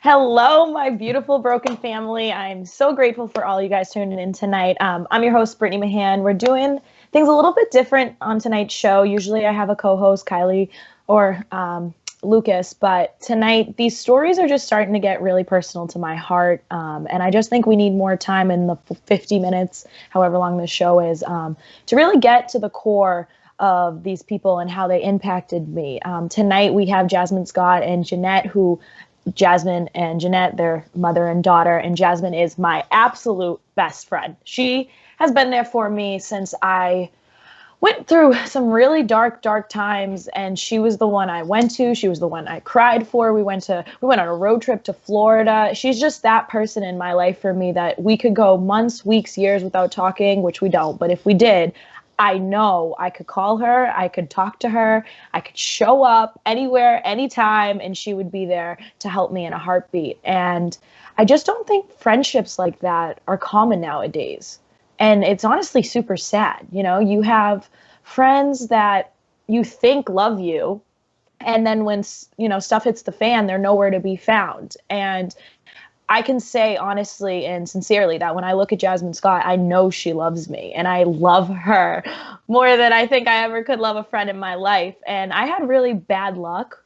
Hello, my beautiful broken family. I'm so grateful for all you guys tuning in tonight. I'm your host, Brittany Mahan. We're doing things a little bit different on tonight's show. Usually I have a co-host, Kylie or Lucas, but tonight these stories are just starting to get really personal to my heart. And I just think we need more time in the 50 minutes, however long this show is, to really get to the core of these people and how they impacted me. Tonight we have Jasmine Scott and Jeanette, Jasmine and Jeanette, their mother and daughter, and Jasmine is my absolute best friend. She has been there for me since I went through some really dark times, and she was the one I went to. She was the one I cried for. We went on a road trip to Florida. She's just that person in my life for me that we could go months, weeks, years without talking, which we don't, but if we did, I know I could call her, I could talk to her, I could show up anywhere, anytime, and she would be there to help me in a heartbeat. And I just don't think friendships like that are common nowadays. And it's honestly super sad. You know, you have friends that you think love you, and then when, stuff hits the fan, they're nowhere to be found. And I can say honestly and sincerely that when I look at Jasmine Scott, I know she loves me and I love her more than I think I ever could love a friend in my life. And I had really bad luck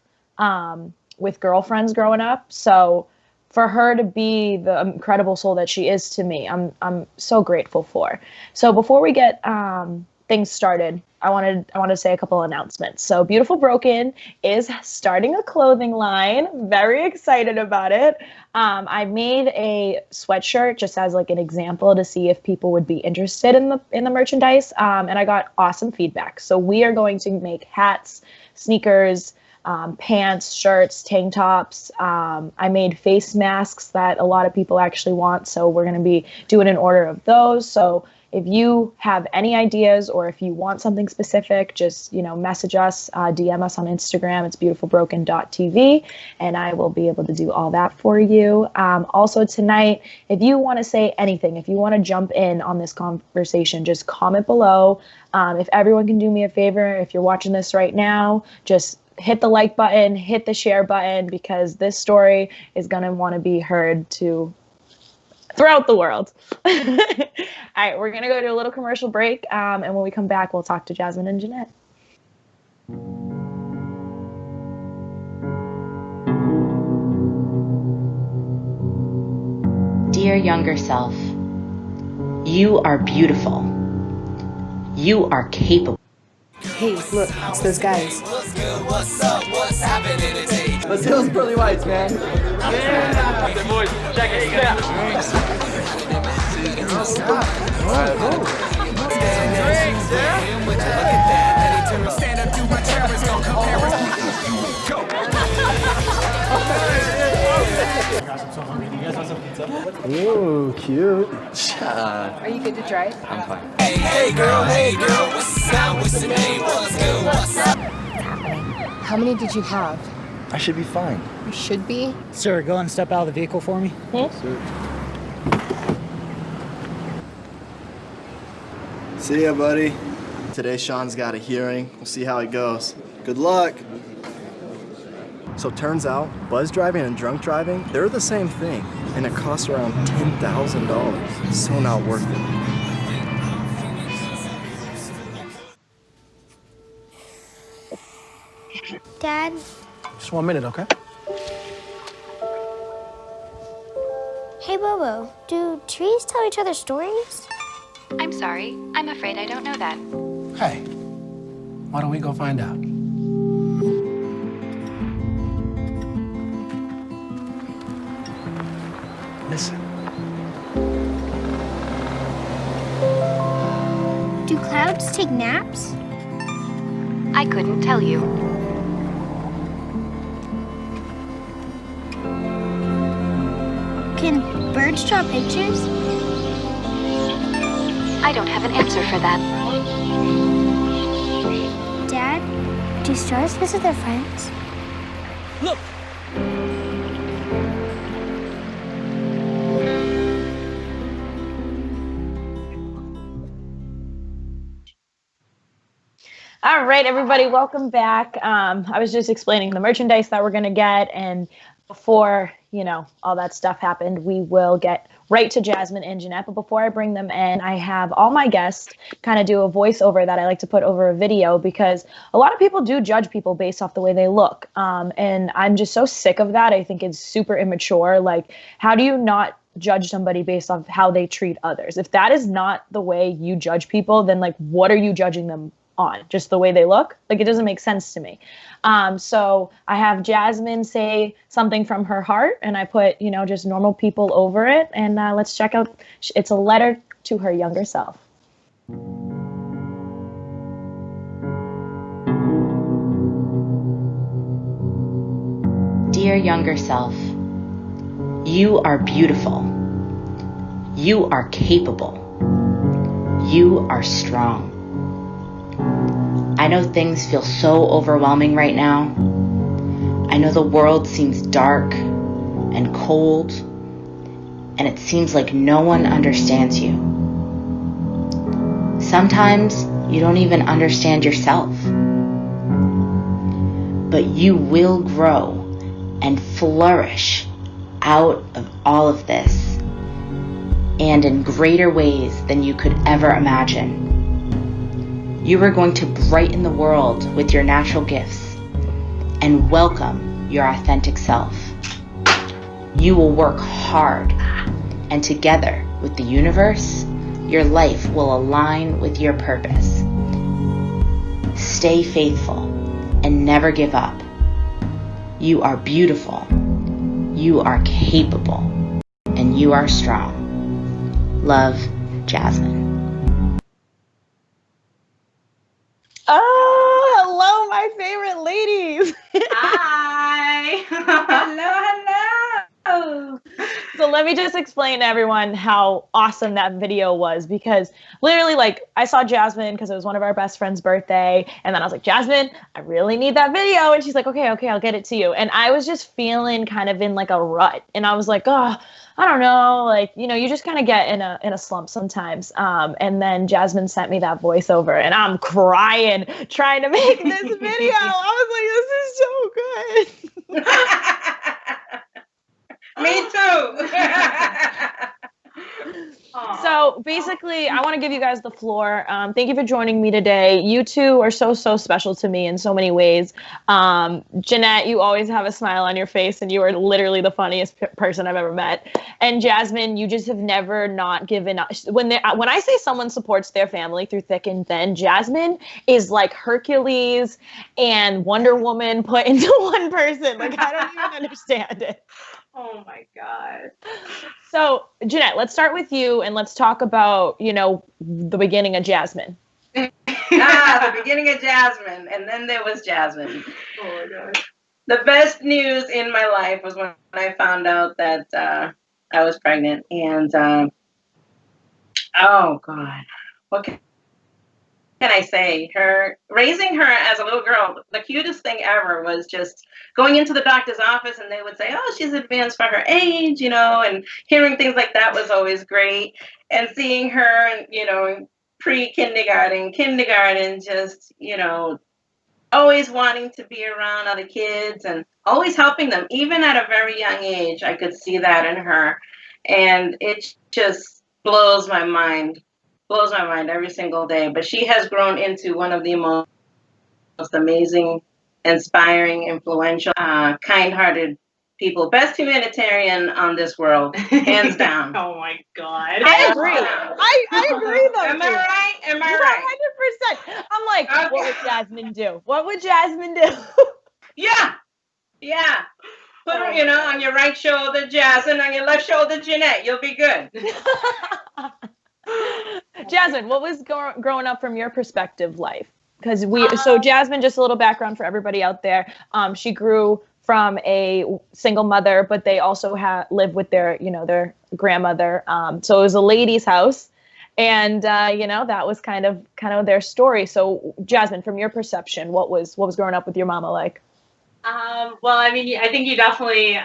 with girlfriends growing up. So for her to be the incredible soul that she is to me, I'm so grateful for. So before we get things started, I wanted to say a couple announcements. So Beautiful Broken is starting a clothing line. Very excited about it. I made a sweatshirt just as like an example to see if people would be interested in the merchandise, and I got awesome feedback. So we are going to make hats, sneakers, pants, shirts, tank tops. I made face masks that a lot of people actually want, so we're going to be doing an order of those. So if you have any ideas or if you want something specific, just, message us, DM us on Instagram. It's beautifulbroken.tv, and I will be able to do all that for you. Also tonight, if you want to say anything, if you want to jump in on this conversation, just comment below. If everyone can do me a favor, if you're watching this right now, just hit the like button, hit the share button, because this story is going to want to be heard throughout the world. All right, we're going to go to a little commercial break, and when we come back, we'll talk to Jasmine and Jeanette. Dear younger self, you are beautiful. You are capable. Hey, look, it's those guys. What's up? What's happening today? Let's do those pearly whites, man. Yeah. The boys, check it. Yeah. Stand up, do my terrorists, don't compare us. Go. Gosh, I'm so hungry. Do you guys want some pizza? Ooh, cute. Are you good to drive? I'm fine. Hey girl, what's the sound? What's the name? What's good? What's up? How many did you have? I should be fine. You should be. Sir, go and step out of the vehicle for me. See ya, buddy. Today Sean's got a hearing. We'll see how it goes. Good luck. So turns out, buzz driving and drunk driving, they're the same thing. And it costs around $10,000. So not worth it. Dad? Just 1 minute, okay? Hey, Bobo, do trees tell each other stories? I'm sorry. I'm afraid I don't know that. Hey, why don't we go find out? Listen. Do clouds take naps? I couldn't tell you. Can birds draw pictures? I don't have an answer for that. Dad, do stars visit their friends? Look! All right, everybody, welcome back. I was just explaining the merchandise that we're going to get, and before, all that stuff happened, we will get right to Jasmine and Jeanette. But before I bring them in, I have all my guests kind of do a voiceover that I like to put over a video, because a lot of people do judge people based off the way they look. And I'm just so sick of that. I think it's super immature. Like, how do you not judge somebody based off how they treat others? If that is not the way you judge people, then like, what are you judging them on? Just the way they look? Like, it doesn't make sense to me. So I have Jasmine say something from her heart, and I put, just normal people over it. And let's check out. It's a letter to her younger self. Dear younger self, you are beautiful. You are capable. You are strong. I know things feel so overwhelming right now. I know the world seems dark and cold, and it seems like no one understands you. Sometimes you don't even understand yourself. But you will grow and flourish out of all of this, and in greater ways than you could ever imagine. You are going to brighten the world with your natural gifts and welcome your authentic self. You will work hard, and together with the universe, your life will align with your purpose. Stay faithful and never give up. You are beautiful, you are capable, and you are strong. Love, Jasmine. Oh, hello, my favorite ladies. Hi. Hello. So let me just explain to everyone how awesome that video was, because literally, like, I saw Jasmine because it was one of our best friend's birthday, and then I was like, Jasmine, I really need that video, and she's like, okay, I'll get it to you. And I was just feeling kind of in like a rut, and I was like, oh, I don't know, like, you just kind of get in a slump sometimes. And then Jasmine sent me that voiceover, and I'm crying trying to make this video. I was like, this is so good. Me too. So basically, I want to give you guys the floor. Thank you for joining me today. You two are so, so special to me in so many ways. Jeanette, you always have a smile on your face, and you are literally the funniest person I've ever met. And Jasmine, you just have never not given up. When I say someone supports their family through thick and thin, Jasmine is like Hercules and Wonder Woman put into one person. Like, I don't even understand it. Oh my God. So, Jeanette, let's start with you, and let's talk about, the beginning of Jasmine. The beginning of Jasmine, and then there was Jasmine. Oh my God. The best news in my life was when I found out that I was pregnant, and oh God, what can I say? Raising her as a little girl, the cutest thing ever was just going into the doctor's office, and they would say, oh, she's advanced for her age, and hearing things like that was always great. And seeing her, pre-kindergarten, kindergarten, just, always wanting to be around other kids and always helping them. Even at a very young age, I could see that in her. And it just blows my mind every single day. But she has grown into one of the most amazing, inspiring, influential, kind-hearted people. Best humanitarian on this world, hands down. Oh my God. I agree. I agree though. Am I right? Am I right? 100%. I'm like, okay. What would Jasmine do? What would Jasmine do? Yeah. Put her, on your right shoulder, Jasmine, on your left shoulder, Jeanette. You'll be good. Jasmine, what was growing up from your perspective life? Because so Jasmine, just a little background for everybody out there. She grew from a single mother, but they also lived with their grandmother. So it was a lady's house, and that was kind of their story. So Jasmine, from your perception, what was growing up with your mama like? Well, I mean, I think you definitely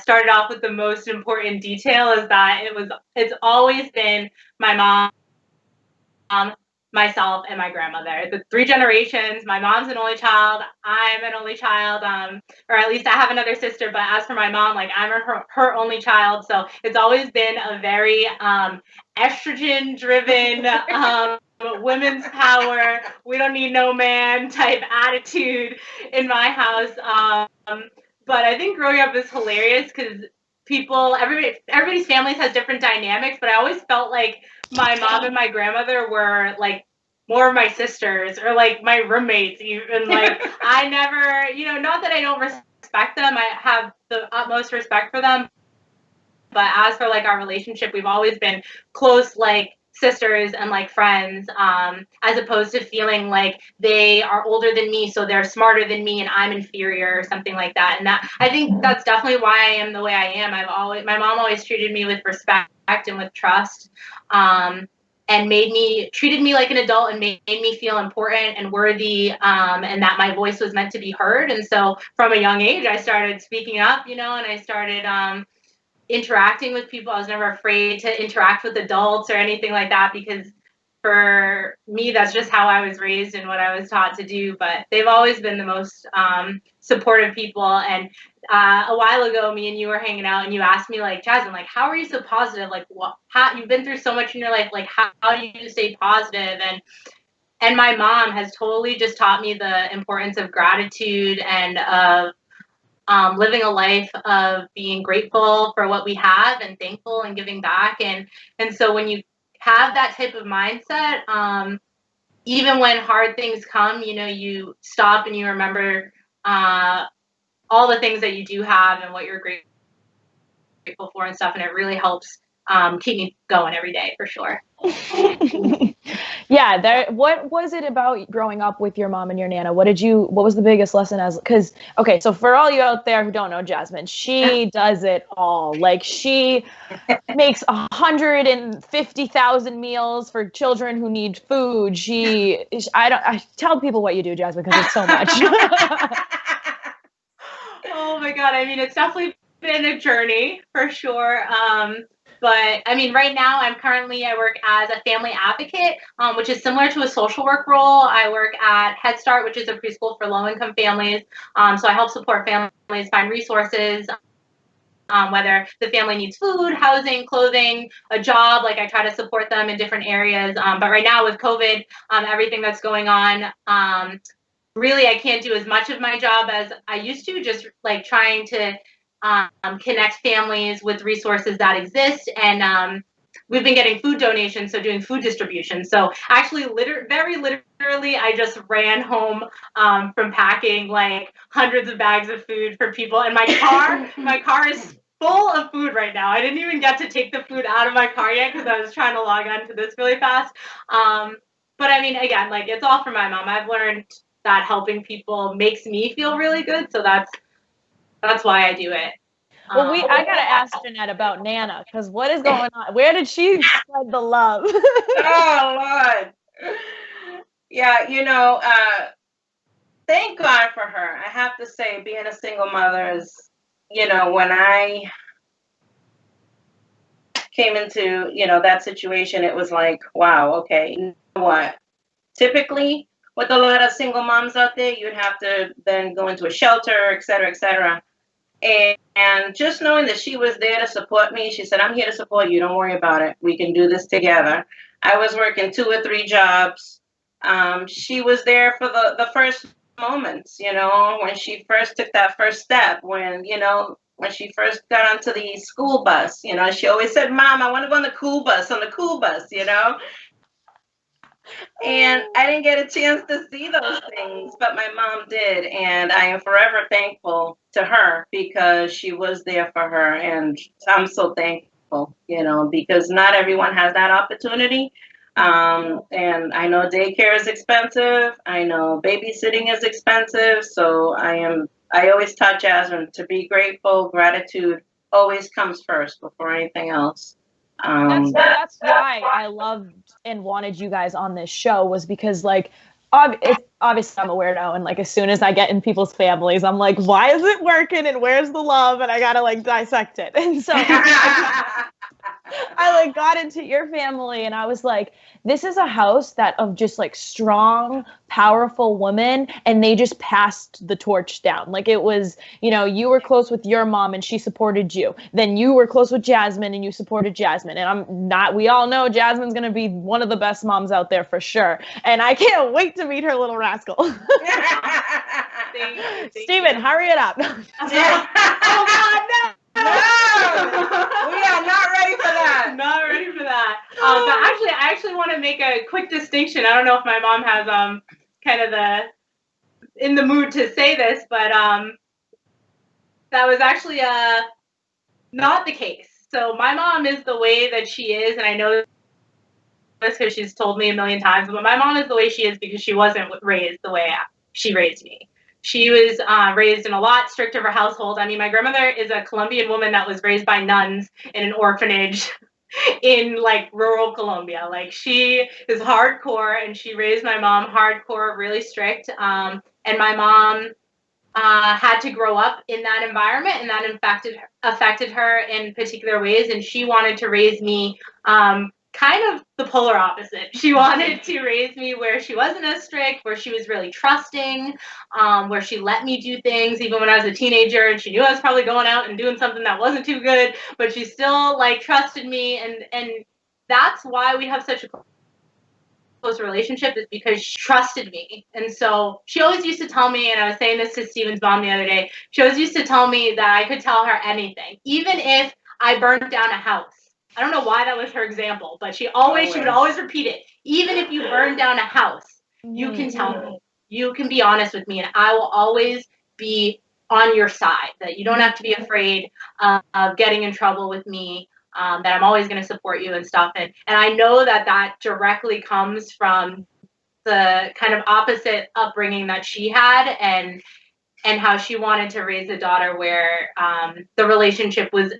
started off with the most important detail, is that it's always been my mom myself and my grandmother. The 3 generations. My mom's an only child. I'm an only child. Or at least I have another sister. But as for my mom, like I'm her only child. So it's always been a very estrogen-driven, women's power. We don't need no man type attitude in my house. But I think growing up is hilarious because everybody's families has different dynamics. But I always felt like my mom and my grandmother were like more of my sisters or like my roommates even. Like I never, not that I don't respect them. I have the utmost respect for them. But as for like our relationship, we've always been close, like sisters and like friends, as opposed to feeling like they are older than me, so they're smarter than me and I'm inferior or something like that. And that, I think that's definitely why I am the way I am. My mom always treated me with respect and with trust, and treated me like an adult and made me feel important and worthy, and that my voice was meant to be heard. And so from a young age, I started speaking up, and I started, interacting with people. I was never afraid to interact with adults or anything like that because for me, that's just how I was raised and what I was taught to do. But they've always been the most supportive people. And a while ago, me and you were hanging out and you asked me like, Jasmine, like, how are you so positive? Like, how you've been through so much in your life. Like, how do you stay positive? And my mom has totally just taught me the importance of gratitude and of living a life of being grateful for what we have and thankful and giving back. And so when you have that type of mindset, even when hard things come, you stop and you remember all the things that you do have and what you're grateful for and stuff. And it really helps keep me going every day for sure. Yeah, what was it about growing up with your mom and your Nana? What was the biggest lesson okay, so for all you out there who don't know Jasmine, she does it all. Like she makes 150,000 meals for children who need food. I tell people what you do, Jasmine, because it's so much. Oh my God. I mean, it's definitely been a journey for sure. But I mean, right now I work as a family advocate, which is similar to a social work role. I work at Head Start, which is a preschool for low-income families. So I help support families find resources, whether the family needs food, housing, clothing, a job. Like I try to support them in different areas. But right now with COVID, everything that's going on, really I can't do as much of my job as I used to, just like trying to connect families with resources that exist. And we've been getting food donations, so doing food distribution. So actually, very literally, I just ran home from packing like hundreds of bags of food for people. And my car is full of food right now. I didn't even get to take the food out of my car yet because I was trying to log on to this really fast. But I mean, again, like it's all for my mom. I've learned that helping people makes me feel really good. So that's why I do it. Well, I gotta ask Jeanette about Nana, because what is going on? Where did she spread the love? Oh Lord. Yeah, thank God for her. I have to say, being a single mother is, when I came into, that situation, it was like, wow, okay, you know what? Typically, with a lot of single moms out there, you'd have to then go into a shelter, et cetera, et cetera. And just knowing that she was there to support me, she said, I'm here to support you. Don't worry about it. We can do this together. I was working 2 or 3 jobs. She was there for the first moments, when she first took that first step, when she first got onto the school bus, she always said, Mom, I want to go on the cool bus, And I didn't get a chance to see those things, but my mom did. And I am forever thankful to her because she was there for her. And I'm so thankful, because not everyone has that opportunity. And I know daycare is expensive. I know babysitting is expensive. So I always taught Jasmine to be grateful. Gratitude always comes first before anything else. That's why I loved and wanted you guys on this show, was because like obviously I'm a weirdo, and like as soon as I get in people's families, I'm like, why is it working and where's the love? And I gotta like dissect it. And so I like got into your family and I was like, this is a house that of just like strong, powerful women, and they just passed the torch down. Like it was, you were close with your mom and she supported you. Then you were close with Jasmine and you supported Jasmine. And we all know Jasmine's gonna be one of the best moms out there for sure. And I can't wait to meet her little rascal. Steven, hurry it up. Oh God, no! We are not ready for that. Not ready for that. But I actually want to make a quick distinction. I don't know if my mom has kind of in the mood to say this, but that was actually not the case. So my mom is the way that she is, and I know this because she's told me a million times, but my mom is the way she is because she wasn't raised the way she raised me. She was raised in a lot stricter of a household. I mean, my grandmother is a Colombian woman that was raised by nuns in an orphanage in like rural Colombia. Like she is hardcore, and she raised my mom hardcore, really strict. And my mom had to grow up in that environment, and that affected her in particular ways. And she wanted to raise me kind of the polar opposite. She wanted to raise me where she wasn't as strict, where she was really trusting, where she let me do things even when I was a teenager, and she knew I was probably going out and doing something that wasn't too good, but she still like trusted me, and that's why we have such a close relationship, is because she trusted me. And so she always used to tell me, and I was saying this to Steven's mom the other day, she always used to tell me that I could tell her anything, even if I burned down a house. I don't know why that was her example, but she would always repeat it. Even if you burn down a house, you can tell me. You can be honest with me, and I will always be on your side. That you don't have to be afraid of getting in trouble with me. That I'm always going to support you and stuff. And I know that directly comes from the kind of opposite upbringing that she had, and how she wanted to raise a daughter where the relationship was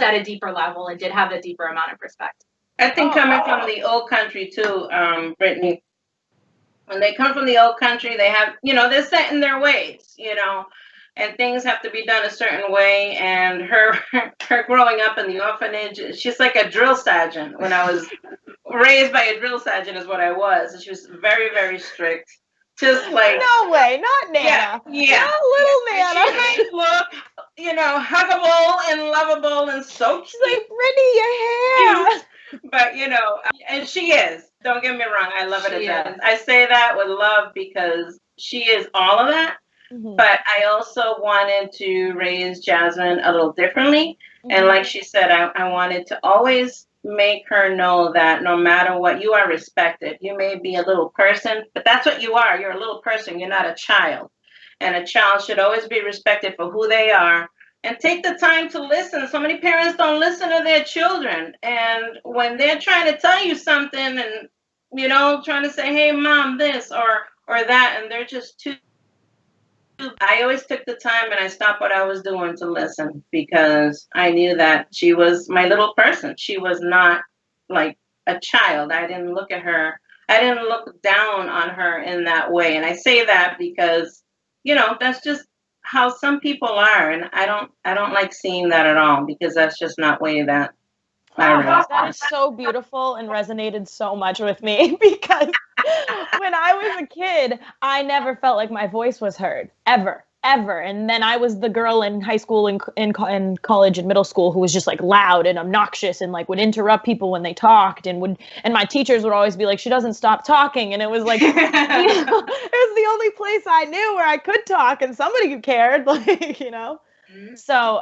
at a deeper level and did have a deeper amount of respect. I think coming from the old country too, Brittany, when they come from the old country, they have, they're set in their ways, and things have to be done a certain way. And her growing up in the orphanage, she's like a drill sergeant. When I was raised by a drill sergeant is what I was. And she was very, very strict. Just like, no way, not Nana. Yeah. Not little Nana. She might look, huggable and lovable and so cute. She's like, Brittany, your hair. But, and she is. Don't get me wrong. I love her to death. I say that with love because she is all of that. Mm-hmm. But I also wanted to raise Jasmine a little differently. Mm-hmm. And like she said, I wanted to always make her know that no matter what, you are respected. You may be a little person, but that's what you are. You're a little person. You're not a child. And a child should always be respected for who they are. And take the time to listen. So many parents don't listen to their children. And when they're trying to tell you something and, trying to say, hey, mom, this or that, and they're just too. I always took the time and I stopped what I was doing to listen because I knew that she was my little person. She was not like a child. I didn't look at her. I didn't look down on her in that way. And I say that because, that's just how some people are. And I don't like seeing that at all because that's just not way that that is so beautiful and resonated so much with me because when I was a kid, I never felt like my voice was heard, ever. And then I was the girl in high school and in college and middle school who was just like loud and obnoxious and like would interrupt people when they talked and my teachers would always be like, she doesn't stop talking. And it was like, it was the only place I knew where I could talk and somebody who cared, like, So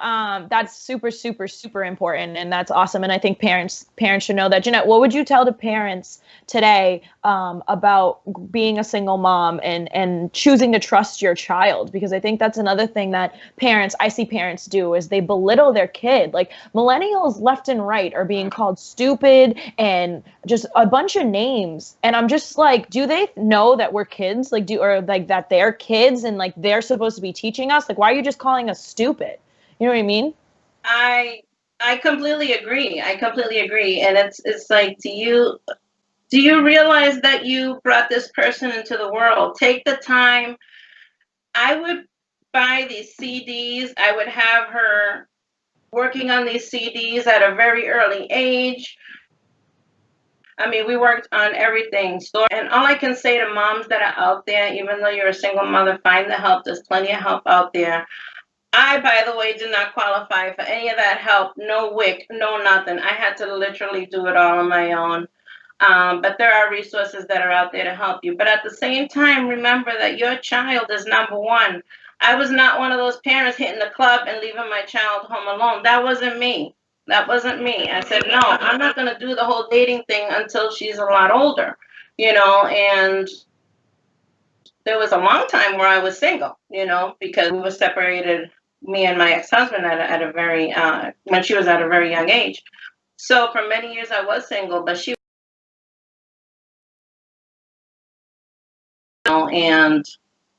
that's super, super, super important, and that's awesome. And I think parents should know that. Jeanette, what would you tell the parents today about being a single mom and choosing to trust your child? Because I think that's another thing that I see parents do is they belittle their kid. Like millennials left and right are being called stupid and just a bunch of names. And I'm just like, do they know that we're kids? Or that they're kids and like they're supposed to be teaching us? Like, why are you just calling us stupid? You know what I mean? I completely agree. And it's like, do you realize that you brought this person into the world? Take the time. I would buy these CDs. I would have her working on these CDs at a very early age. I mean, we worked on everything. And all I can say to moms that are out there, even though you're a single mother, find the help. There's plenty of help out there. I, by the way, did not qualify for any of that help. No WIC, no nothing. I had to literally do it all on my own. But there are resources that are out there to help you. But at the same time, remember that your child is number one. I was not one of those parents hitting the club and leaving my child home alone. That wasn't me. That wasn't me. I said, no, I'm not going to do the whole dating thing until she's a lot older, and there was a long time where I was single, because we were separated, me and my ex-husband at a very, when she was at a very young age. So for many years I was single, but she, and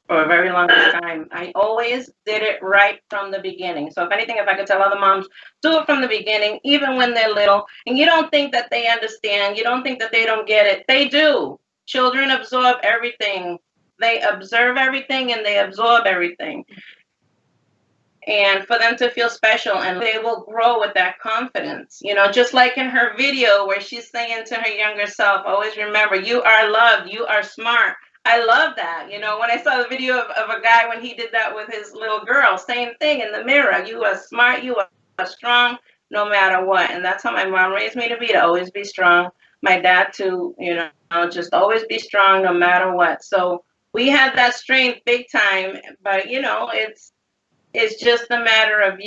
for a very long time, I always did it right from the beginning. So if anything, if I could tell other moms, do it from the beginning, even when they're little. And you don't think that they understand. You don't think that they don't get it. They do. Children absorb everything. They observe everything and they absorb everything. And for them to feel special, and they will grow with that confidence. Just like in her video where she's saying to her younger self, always remember, you are loved, you are smart. I love that. When I saw the video of a guy when he did that with his little girl, same thing in the mirror. You are smart, you are strong, no matter what. And that's how my mom raised me to always be strong. My dad too, just always be strong no matter what. So we had that strength big time, but it's just a matter of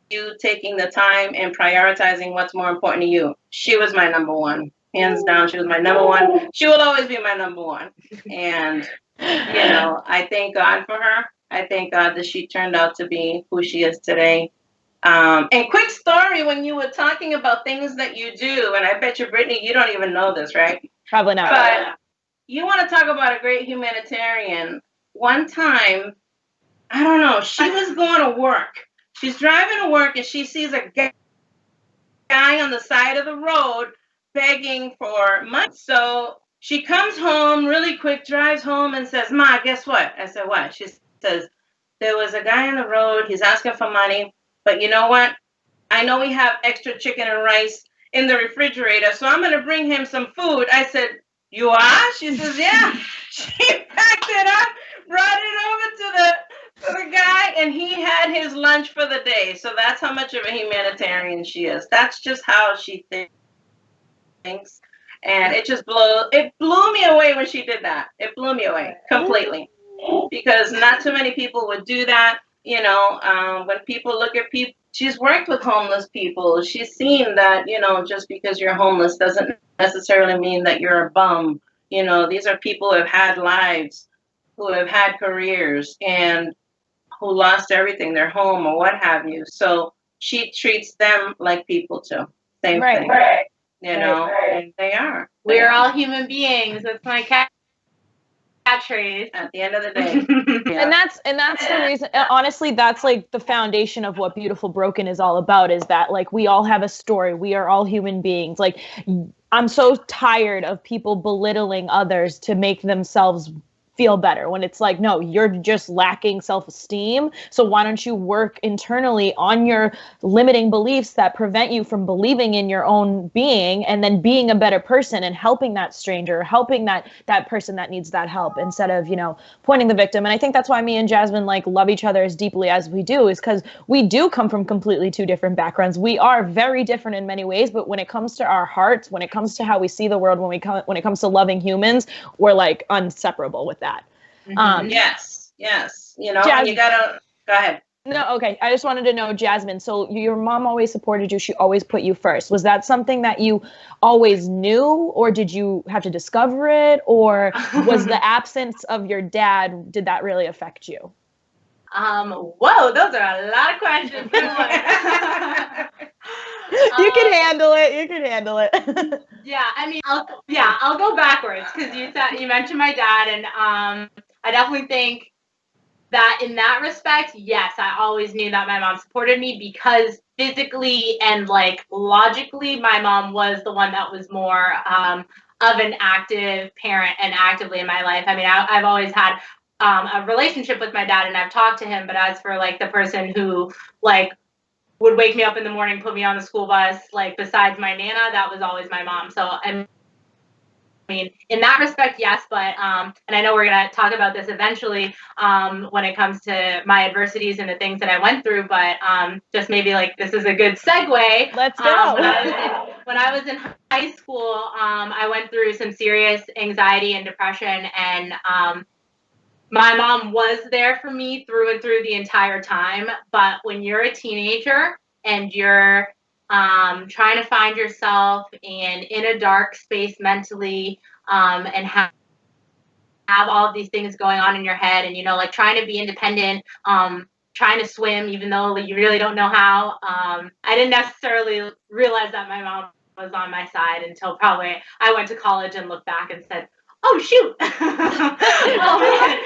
you taking the time and prioritizing what's more important to you. She was my number one. Hands down, she was my number one. She will always be my number one. And, I thank God for her. I thank God that she turned out to be who she is today. And quick story, when you were talking about things that you do, and I bet you, Brittany, you don't even know this, right? Probably not. But you want to talk about a great humanitarian. One time, I don't know, she was going to work. She's driving to work and she sees a guy on the side of the road begging for money. So she comes home really quick, drives home and says, Ma, guess what? I said, what? She says, there was a guy on the road. He's asking for money. But you know what? I know we have extra chicken and rice in the refrigerator, so I'm going to bring him some food. I said, you are? She says, yeah. She packed it up, brought it over to the guy, and he had his lunch for the day. So that's how much of a humanitarian she is. That's just how she thinks. And it blew me away when she did that. It blew me away completely. Because not too many people would do that. When people look at people, she's worked with homeless people. She's seen that, just because you're homeless doesn't necessarily mean that you're a bum. These are people who have had lives, who have had careers, and who lost everything, their home or what have you. So she treats them like people too. Same thing. Right. And they are. We're all human beings. That's my catchphrase. At the end of the day. Yeah. And that's the reason, honestly, that's like the foundation of what Beautiful Broken is all about, is that like we all have a story. We are all human beings. Like, I'm so tired of people belittling others to make themselves feel better, when it's like, no, you're just lacking self-esteem. So why don't you work internally on your limiting beliefs that prevent you from believing in your own being, and then being a better person and helping that stranger, helping that person that needs that help, instead of, pointing the victim. And I think that's why me and Jasmine like love each other as deeply as we do, is because we do come from completely two different backgrounds. We are very different in many ways, but when it comes to our hearts, when it comes to how we see the world, when it comes to loving humans, we're like inseparable with that. Yes. You Jasmine, gotta go ahead. No, okay. I just wanted to know, Jasmine, so your mom always supported you. She always put you first. Was that something that you always knew, or did you have to discover it, or was the absence of your dad, did that really affect you? Whoa, those are a lot of questions. You can handle it. Yeah, I mean, I'll go backwards, because you mentioned my dad, and I definitely think that in that respect, yes, I always knew that my mom supported me, because physically and like logically, my mom was the one that was more of an active parent and actively in my life. I mean, I've always had a relationship with my dad, and I've talked to him, but as for like the person who like would wake me up in the morning, put me on the school bus. Like besides my Nana, that was always my mom. So I mean, in that respect, yes, but and I know we're gonna talk about this eventually when it comes to my adversities and the things that I went through. But just maybe like this is a good segue. Let's go. When I was in high school, I went through some serious anxiety and depression, and my mom was there for me through and through the entire time. But when you're a teenager and you're trying to find yourself and in a dark space mentally, and have all of these things going on in your head, and like trying to be independent, trying to swim even though you really don't know how. I didn't necessarily realize that my mom was on my side until probably I went to college and looked back and said, "Oh shoot!" Oh man,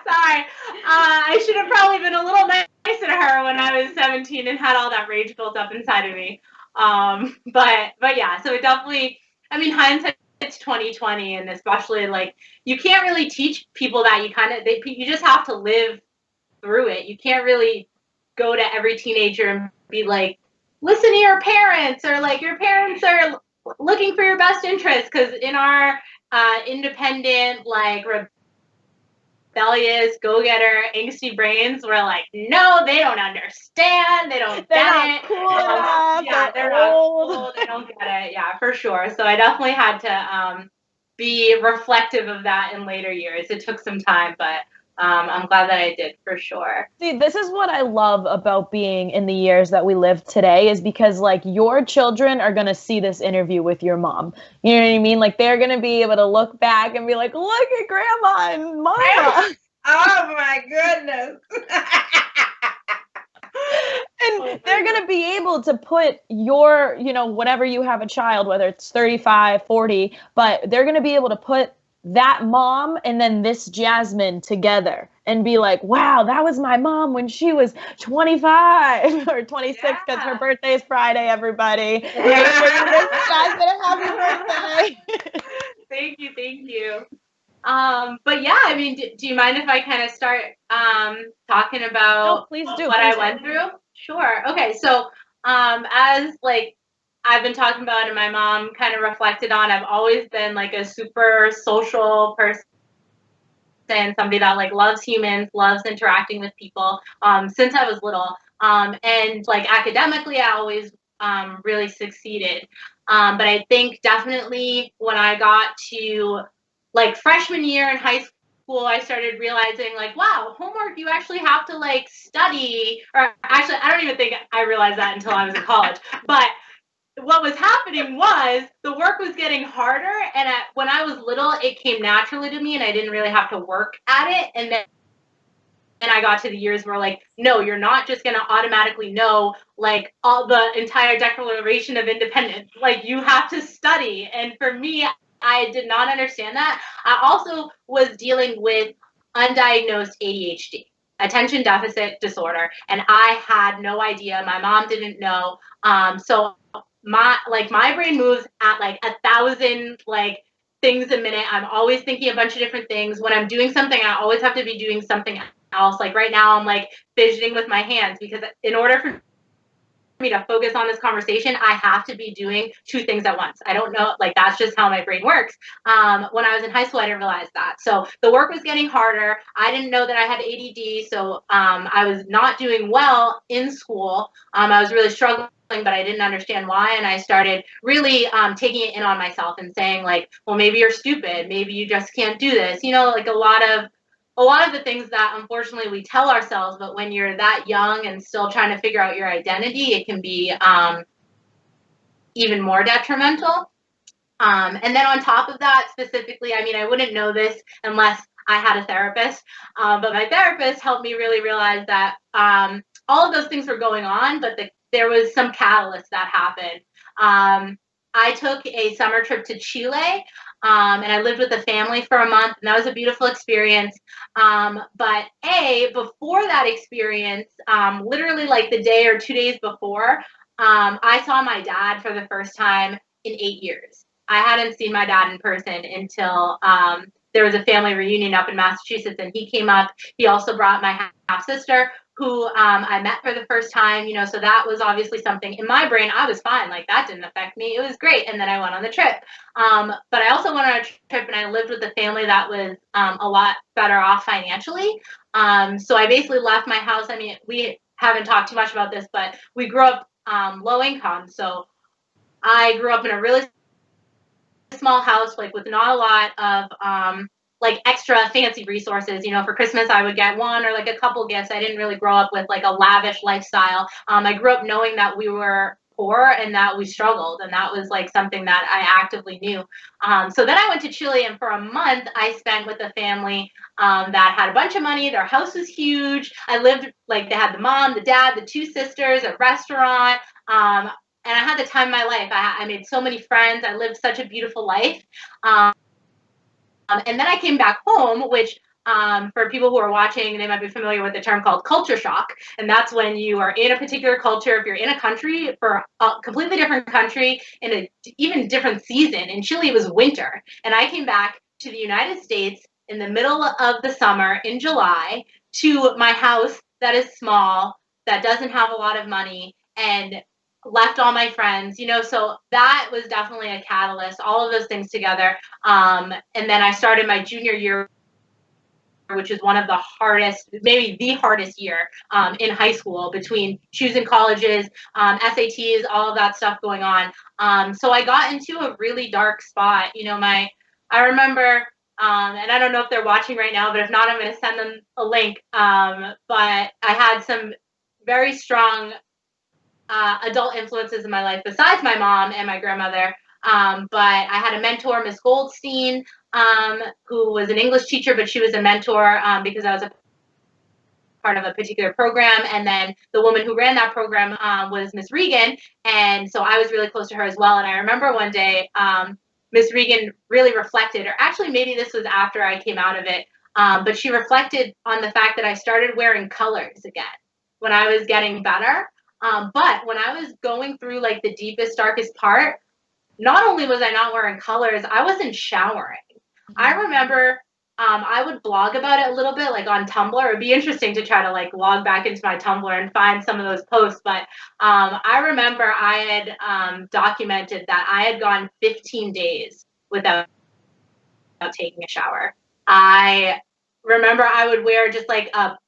sorry. I should have probably been a little nicer to her when I was 17 and had all that rage built up inside of me. But yeah, so it definitely. I mean, hindsight. It's 2020, and especially like you can't really teach people that. You just have to live through it. You can't really go to every teenager and be like, listen to your parents, or like your parents are looking for your best interest, because in our independent, like rebellious, go-getter, angsty brains, we're like, no, they don't understand, they don't They're get not it. cool enough. Yeah, they're not cool, they don't get it. Yeah, for sure. So I definitely had to be reflective of that in later years. It took some time, but I'm glad that I did, for sure. See, this is what I love about being in the years that we live today, is because like your children are going to see this interview with your mom. You know what I mean? Like they're going to be able to look back and be like, look at grandma and mama. Oh my goodness. And they're going to be able to put your, whatever you have a child, whether it's 35, 40, but they're going to be able to put that mom and then this Jasmine together and be like, wow, that was my mom when she was 25 or 26, because her birthday is Friday, everybody. Jasmine, happy birthday. Thank you. But yeah, I mean, do you mind if I kind of start talking about what I went through? Sure. Okay. So as like I've been talking about and my mom kind of reflected on, I've always been like a super social person, somebody that like loves humans, loves interacting with people since I was little. And like academically, I always really succeeded. But I think definitely when I got to like freshman year in high school, I started realizing like, wow, homework, you actually have to like study. Or actually, I don't even think I realized that until I was in college. But what was happening was the work was getting harder, and when I was little, it came naturally to me, and I didn't really have to work at it. And then I got to the years where like, no, you're not just going to automatically know like all the entire Declaration of Independence. Like you have to study. And for me, I did not understand that. I also was dealing with undiagnosed ADHD, attention deficit disorder, and I had no idea. My mom didn't know. So my brain moves at like 1,000 like things a minute. I'm always thinking a bunch of different things. When I'm doing something, I always have to be doing something else. Like right now, I'm like fidgeting with my hands, because in order for me to focus on this conversation, I have to be doing two things at once. I don't know, like that's just how my brain works. When I was in high school, I didn't realize that. So the work was getting harder. I didn't know that I had ADD, so I was not doing well in school. I was really struggling, but I didn't understand why, and I started really taking it in on myself and saying like, well, maybe you're stupid, maybe you just can't do this. Like a lot of the things that unfortunately we tell ourselves, but when you're that young and still trying to figure out your identity, it can be even more detrimental. And then on top of that, specifically, I mean, I wouldn't know this unless I had a therapist, but my therapist helped me really realize that all of those things were going on, but there was some catalyst that happened. I took a summer trip to Chile, and I lived with a family for a month, and that was a beautiful experience. But before that experience, literally like the day or 2 days before, I saw my dad for the first time in 8 years. I hadn't seen my dad in person until there was a family reunion up in Massachusetts, and he came up. He also brought my half sister, who I met for the first time, you know, so that was obviously something in my brain. I was fine. Like, that didn't affect me. It was great. And then I went on the trip. But I also went on a trip and I lived with a family that was a lot better off financially. So I basically left my house. I mean, we haven't talked too much about this, but we grew up low income. So I grew up in a really small house, like with not a lot of like extra fancy resources. You know, for Christmas I would get one or like a couple gifts. I didn't really grow up with like a lavish lifestyle. I grew up knowing that we were poor and that we struggled, and that was like something that I actively knew. So then I went to Chile, and for a month I spent with a family that had a bunch of money. Their house was huge. I lived, like, they had the mom, the dad, the two sisters, a restaurant. And I had the time of my life. I made so many friends. I lived such a beautiful life. And then I came back home, which for people who are watching, they might be familiar with the term called culture shock. And that's when you are in a particular culture. If you're in a country, for a completely different country, in an even different season. In Chile, it was winter. And I came back to the United States in the middle of the summer in July to my house that is small, that doesn't have a lot of money, and left all my friends, you know, so that was definitely a catalyst, all of those things together. And then I started my junior year, which is one of the hardest, maybe the hardest year in high school, between choosing colleges, SATs, all of that stuff going on. So I got into a really dark spot. You know, I remember, and I don't know if they're watching right now, but if not, I'm going to send them a link. But I had some very strong adult influences in my life besides my mom and my grandmother. But I had a mentor, Miss Goldstein, who was an English teacher, but she was a mentor because I was a part of a particular program. And then the woman who ran that program was Miss Regan. And so I was really close to her as well. And I remember one day, Miss Regan really reflected, or actually maybe this was after I came out of it, but she reflected on the fact that I started wearing colors again when I was getting better. But when I was going through like the deepest, darkest part, not only was I not wearing colors, I wasn't showering. I remember I would blog about it a little bit, like on Tumblr. It'd be interesting to try to like log back into my Tumblr and find some of those posts. But I remember I had documented that I had gone 15 days without taking a shower. I remember I would wear just like a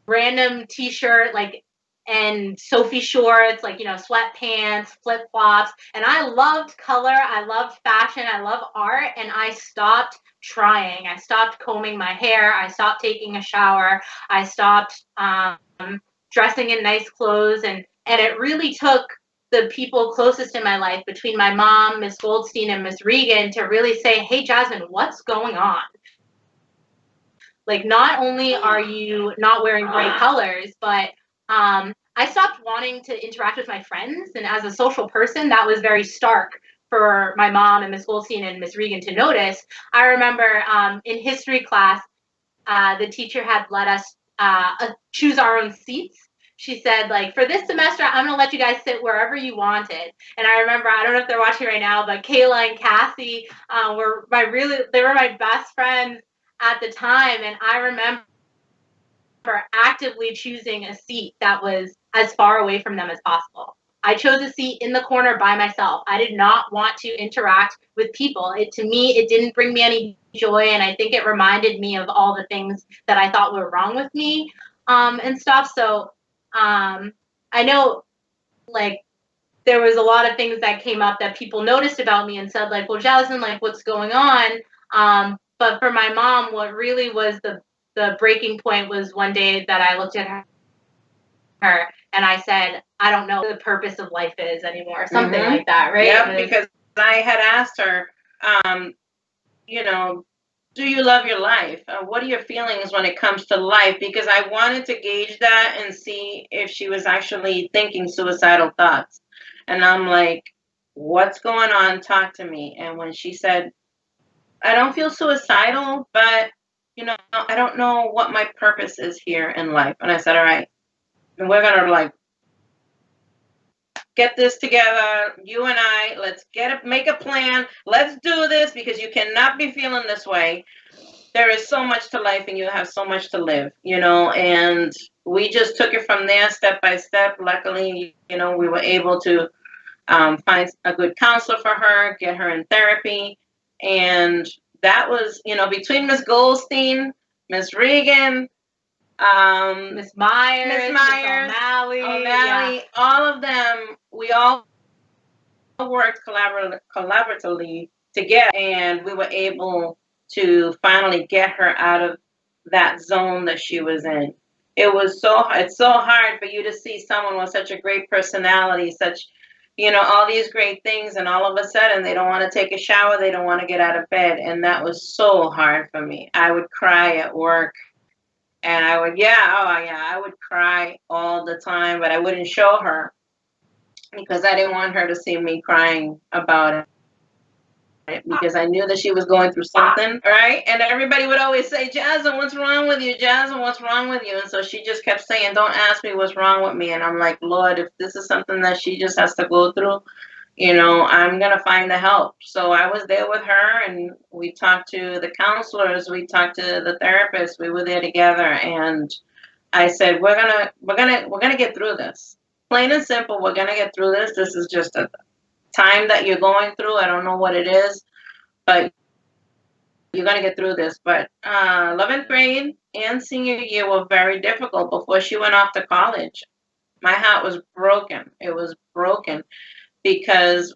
random t-shirt, like, and Sophie shorts, like, you know, sweatpants, flip-flops. And I loved color, I loved fashion, I love art, and I stopped trying. I stopped combing my hair, I stopped taking a shower, I stopped dressing in nice clothes, and it really took the people closest in my life, between my mom, Miss Goldstein, and Miss Regan, to really say, hey, Jasmine, what's going on? Like, not only are you not wearing bright colors, but I stopped wanting to interact with my friends. And as a social person, that was very stark for my mom and Miss Goldstein and Miss Regan to notice. I remember in history class, the teacher had let us choose our own seats. She said, like, for this semester, I'm going to let you guys sit wherever you wanted. And I remember, I don't know if they're watching right now, but Kayla and Cassie they were my best friends at the time. And I remember actively choosing a seat that was as far away from them as possible. I chose a seat in the corner by myself. I did not want to interact with people. To me, it didn't bring me any joy, and I think it reminded me of all the things that I thought were wrong with me and stuff. So I know, like, there was a lot of things that came up that people noticed about me and said, like, well, Jasmine, like, what's going on? But for my mom, what really was the breaking point was one day that I looked at her and I said, I don't know what the purpose of life is anymore, something like that, right? Yeah, because I had asked her, you know, do you love your life? What are your feelings when it comes to life? Because I wanted to gauge that and see if she was actually thinking suicidal thoughts. And I'm like, what's going on? Talk to me. And when she said, I don't feel suicidal, but, you know, I don't know what my purpose is here in life. And I said, all right, and we're going to, like, get this together. You and I, Let's make a plan. Let's do this because you cannot be feeling this way. There is so much to life and you have so much to live, and we just took it from there step by step. Luckily, we were able to find a good counselor for her, get her in therapy. And that was, between Miss Goldstein, Miss Regan, Miss Myers, Miss O'Malley, all of them, we all worked collaboratively together, and we were able to finally get her out of that zone that she was in. It's so hard for you to see someone with such a great personality, such, all these great things, and all of a sudden they don't want to take a shower, they don't want to get out of bed, and that was so hard for me. I would cry at work, and I would cry all the time, but I wouldn't show her because I didn't want her to see me crying about it. Because I knew that she was going through something, right? And everybody would always say, Jasmine, what's wrong with you? Jasmine, what's wrong with you? And so she just kept saying, don't ask me what's wrong with me. And I'm like, Lord, if this is something that she just has to go through, I'm going to find the help. So I was there with her, and we talked to the counselors, we talked to the therapists, we were there together. And I said, we're going to get through this. Plain and simple, we're going to get through this. This is just a time that you're going through. I don't know what it is, but you're going to get through this. But 11th grade and senior year were very difficult before she went off to college. My heart was broken. It was broken because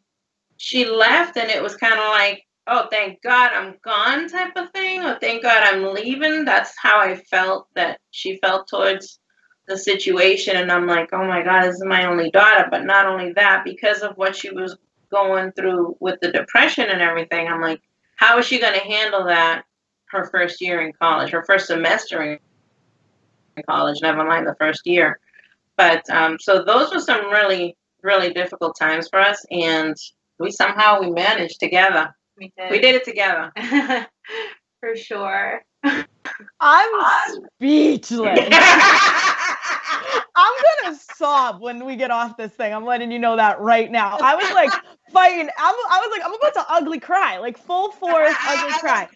she left, and it was kind of like, oh, thank God I'm gone type of thing, or thank God I'm leaving. That's how I felt that she felt towards the situation. And I'm like, oh my God, this is my only daughter. But not only that, because of what she was going through with the depression and everything, I'm like, how is she going to handle that her first year in college, her first semester in college, never mind the first year. But so those were some really, really difficult times for us, and we managed together. We did it together. For sure. I'm speechless. I'm gonna sob when we get off this thing. I'm letting you know that right now. I was like fighting. I was like, I'm about to ugly cry, like full force ugly cry.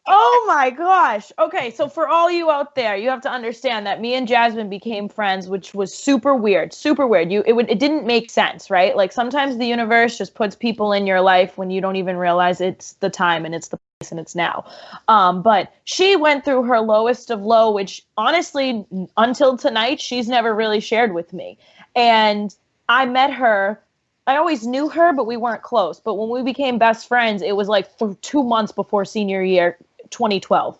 Oh my gosh. Okay, so for all you out there, you have to understand that me and Jasmine became friends, which was super weird. Super weird. It didn't make sense, right? Like sometimes the universe just puts people in your life when you don't even realize it's the time and it's the place and it's now. But she went through her lowest of low, which honestly, until tonight, she's never really shared with me. And I met her. I always knew her, but we weren't close. But when we became best friends, it was like for 2 months before senior year, 2012.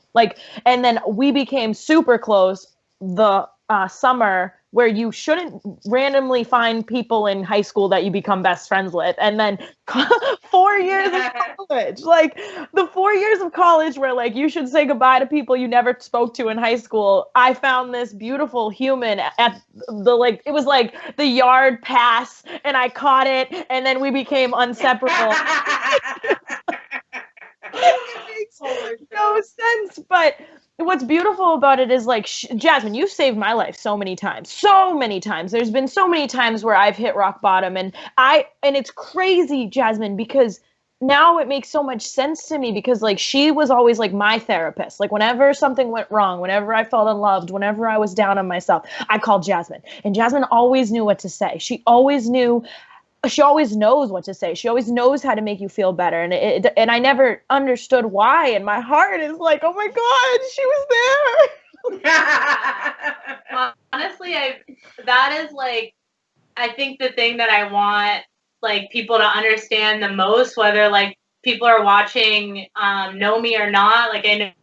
And then we became super close the summer where you shouldn't randomly find people in high school that you become best friends with. And then 4 years of college, like the 4 years of college where like you should say goodbye to people you never spoke to in high school. I found this beautiful human at it was like the yard pass, and I caught it, and then we became inseparable. It makes no sense, but what's beautiful about it is like, Jasmine, you've saved my life so many times. There's been so many times where I've hit rock bottom, and it's crazy, Jasmine, because now it makes so much sense to me, because like she was always like my therapist. Like whenever something went wrong, whenever I felt unloved, whenever I was down on myself, I called Jasmine, and Jasmine always knew what to say. She always knows what to say. She always knows how to make you feel better. And I never understood why. And my heart is like, oh my God, she was there. Honestly, that is like, I think the thing that I want like people to understand the most, whether like people are watching, know me or not. Like I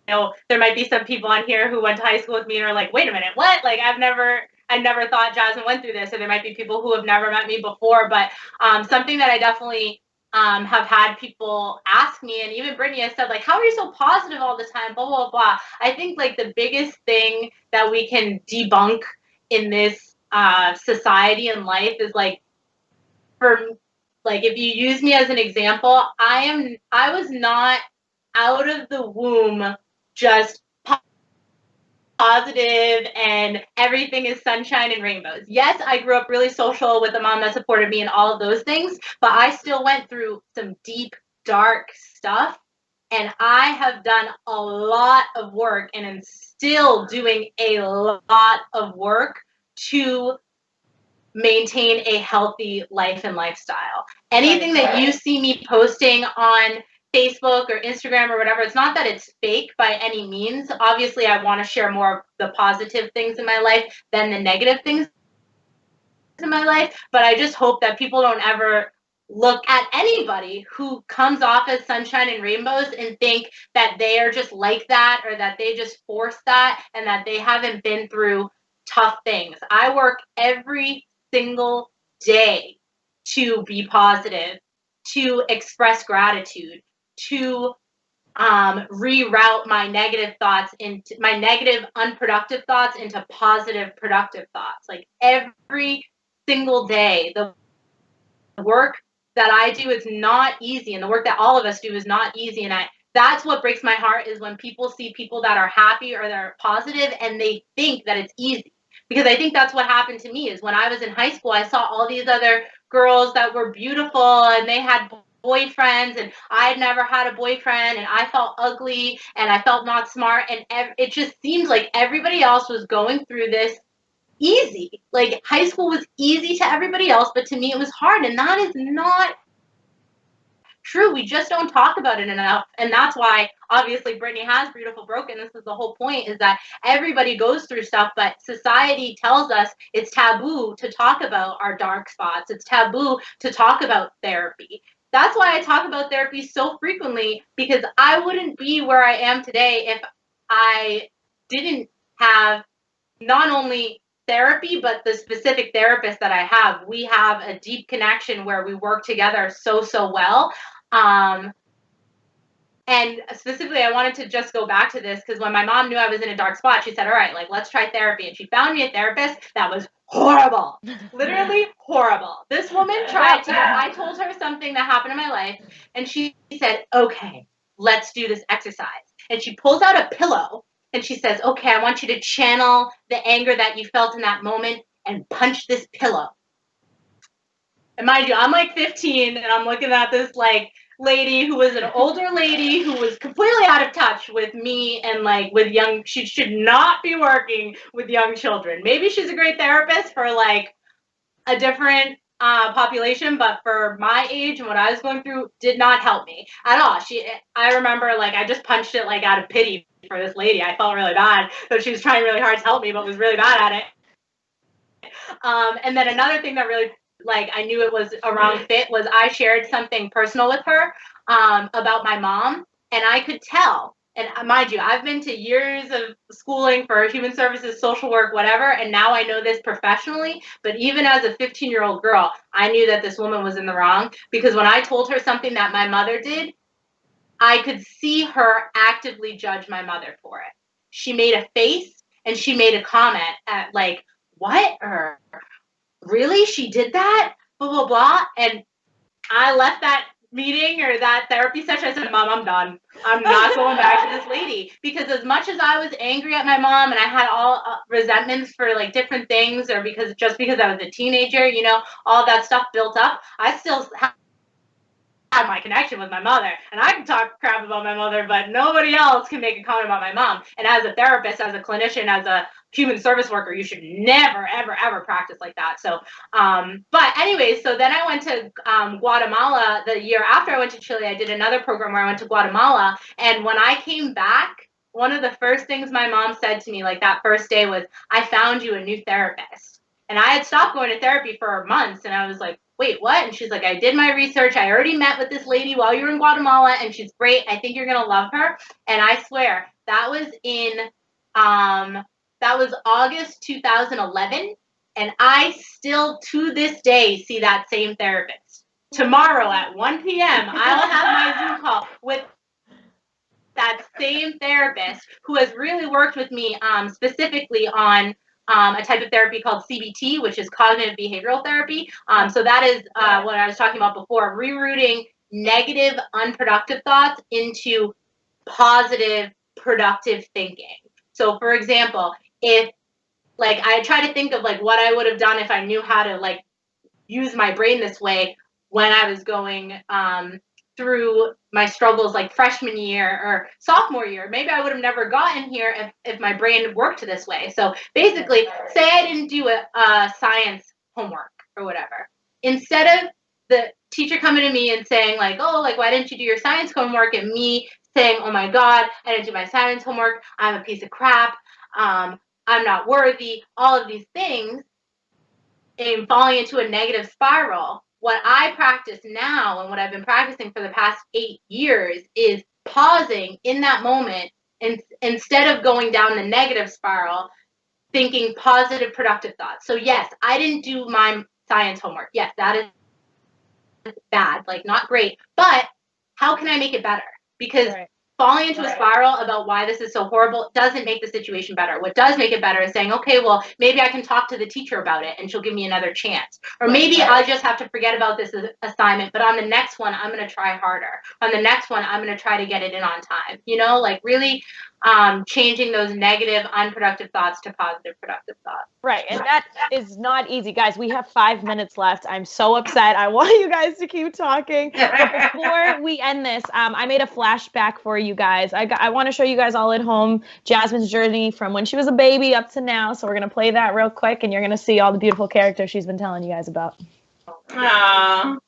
know there might be some people on here who went to high school with me and are like, wait a minute, what? Like I never thought Jasmine went through this. Or there might be people who have never met me before. But something that I definitely have had people ask me, and even Brittany has said, like, how are you so positive all the time? Blah, blah, blah. I think like the biggest thing that we can debunk in this society and life is like, if you use me as an example, I was not out of the womb just positive and everything is sunshine and rainbows. Yes, I grew up really social with a mom that supported me and all of those things, but I still went through some deep, dark stuff. And I have done a lot of work and am still doing a lot of work to maintain a healthy life and lifestyle. Anything that you see me posting on Facebook or Instagram or whatever, it's not that it's fake by any means. Obviously, I want to share more of the positive things in my life than the negative things in my life, but I just hope that people don't ever look at anybody who comes off as sunshine and rainbows and think that they are just like that or that they just force that and that they haven't been through tough things. I work every single day to be positive, to express gratitude, to reroute my negative thoughts into my negative unproductive thoughts into positive productive thoughts. Like every single day, the work that I do is not easy, and the work that all of us do is not easy. And that's what breaks my heart is when people see people that are happy or that are positive and they think that it's easy. Because I think that's what happened to me is when I was in high school, I saw all these other girls that were beautiful and they had boyfriends and I had never had a boyfriend and I felt ugly and I felt not smart. And it just seemed like everybody else was going through this easy. Like high school was easy to everybody else, but to me it was hard. And that is not true. We just don't talk about it enough. And that's why obviously Brittany has Beautiful Broken. This is the whole point is that everybody goes through stuff, but society tells us it's taboo to talk about our dark spots. It's taboo to talk about therapy. That's why I talk about therapy so frequently, because I wouldn't be where I am today if I didn't have not only therapy, but the specific therapist that I have. We have a deep connection where we work together so well. And specifically, I wanted to just go back to this because when my mom knew I was in a dark spot, she said, all right, like, let's try therapy. And she found me a therapist that was horrible, literally horrible. This woman tried to, I told her something that happened in my life, and she said, okay, let's do this exercise. And she pulls out a pillow and she says, okay, I want you to channel the anger that you felt in that moment and punch this pillow. And mind you, I'm like 15 and I'm looking at this like lady who was an older lady who was completely out of touch with me and like with young, she should not be working with young children. Maybe she's a great therapist for like a different population, but for my age and what I was going through did not help me at all. I remember like I just punched it like out of pity for this lady. I felt really bad that she was trying really hard to help me, but was really bad at it. And then another thing that really like I knew it was a wrong fit was I shared something personal with her about my mom, and I could tell. And mind you, I've been to years of schooling for human services, social work, whatever, and now I know this professionally. But even as a 15-year-old girl, I knew that this woman was in the wrong because when I told her something that my mother did, I could see her actively judge my mother for it. She made a face and she made a comment at like, what? Or really? She did that? Blah, blah, blah. And I left that meeting or that therapy session. I said, Mom, I'm done. I'm not going back to this lady. Because as much as I was angry at my mom and I had all resentments for like different things or because I was a teenager, you know, all that stuff built up, I still had my connection with my mother. And I can talk crap about my mother, but nobody else can make a comment about my mom. And as a therapist, as a clinician, as a human service worker, you should never, ever, ever practice like that. So, but anyways, so then I went to Guatemala the year after I went to Chile. I did another program where I went to Guatemala. And when I came back, one of the first things my mom said to me, like that first day was, I found you a new therapist. And I had stopped going to therapy for months. And I was like, wait, what? And she's like, I did my research. I already met with this lady while you were in Guatemala, and she's great. I think you're going to love her. And I swear, that was August 2011. And I still, to this day, see that same therapist. Tomorrow at 1 p.m., I'll have my Zoom call with that same therapist who has really worked with me specifically on a type of therapy called CBT, which is cognitive behavioral therapy. So that is what I was talking about before, rerouting negative, unproductive thoughts into positive, productive thinking. So for example, if like I try to think of like what I would have done if I knew how to like use my brain this way when I was going through my struggles like freshman year or sophomore year. Maybe I would have never gotten here if my brain worked this way. So basically, say I didn't do a science homework or whatever. Instead of the teacher coming to me and saying like, oh, like, why didn't you do your science homework? And me saying, oh my God, I didn't do my science homework. I'm a piece of crap. I'm not worthy. All of these things. And falling into a negative spiral. What I practice now and what I've been practicing for the past 8 years is pausing in that moment and instead of going down the negative spiral, thinking positive, productive thoughts. So yes, I didn't do my science homework. Yes, that is bad, like not great, but how can I make it better? Because falling into a spiral about why this is so horrible doesn't make the situation better. What does make it better is saying, okay, well, maybe I can talk to the teacher about it and she'll give me another chance. Or maybe I just have to forget about this assignment, but on the next one, I'm going to try harder. On the next one, I'm going to try to get it in on time. You know, like really changing those negative, unproductive thoughts to positive, productive thoughts. Right, and that is not easy. Guys, we have 5 minutes left. I'm so upset. I want you guys to keep talking. But before we end this, I made a flashback for you guys. I want to show you guys all at home Jasmine's journey from when she was a baby up to now. So we're going to play that real quick, and you're going to see all the beautiful characters she's been telling you guys about. Aww.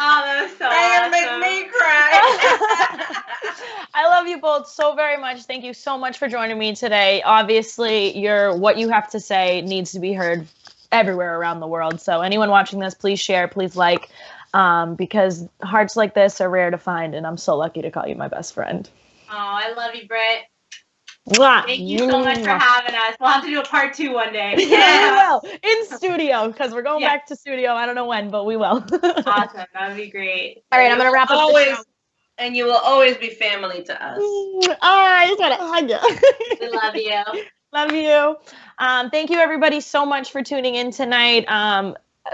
Oh, that was so awesome. Make me cry. I love you both so very much. Thank you so much for joining me today. Obviously, what you have to say needs to be heard everywhere around the world. So anyone watching this, please share, please like, because hearts like this are rare to find, and I'm so lucky to call you my best friend. Oh, I love you, Britt. Mwah. Thank you so much for having us. We'll have to do a part 2 one day. Yeah, we will. In studio, because we're going back to studio. I don't know when, but we will. Awesome. That would be great. All right, I'm going to wrap up the show. And you will always be family to us. I just want to hug you. We love you. Love you. Thank you, everybody, so much for tuning in tonight.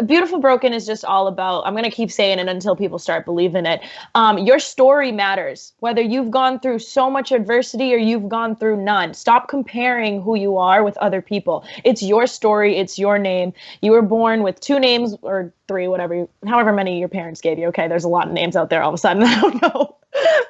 Beautiful Broken is just all about, I'm going to keep saying it until people start believing it. Your story matters. Whether you've gone through so much adversity or you've gone through none. Stop comparing who you are with other people. It's your story. It's your name. You were born with 2 names or 3, however many your parents gave you. Okay, there's a lot of names out there all of a sudden. I don't know.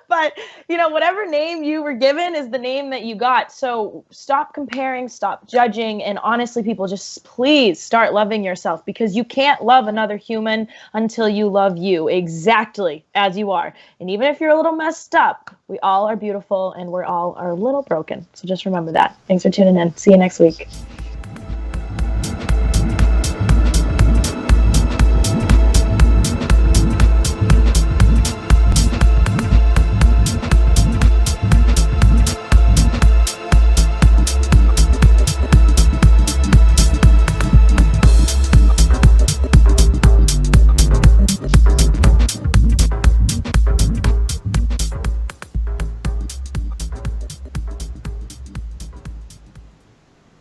But, whatever name you were given is the name that you got. So stop comparing, stop judging, and honestly, people, just please start loving yourself, because you can't love another human until you love you exactly as you are. And even if you're a little messed up, we all are beautiful and we're all a little broken. So just remember that. Thanks for tuning in. See you next week.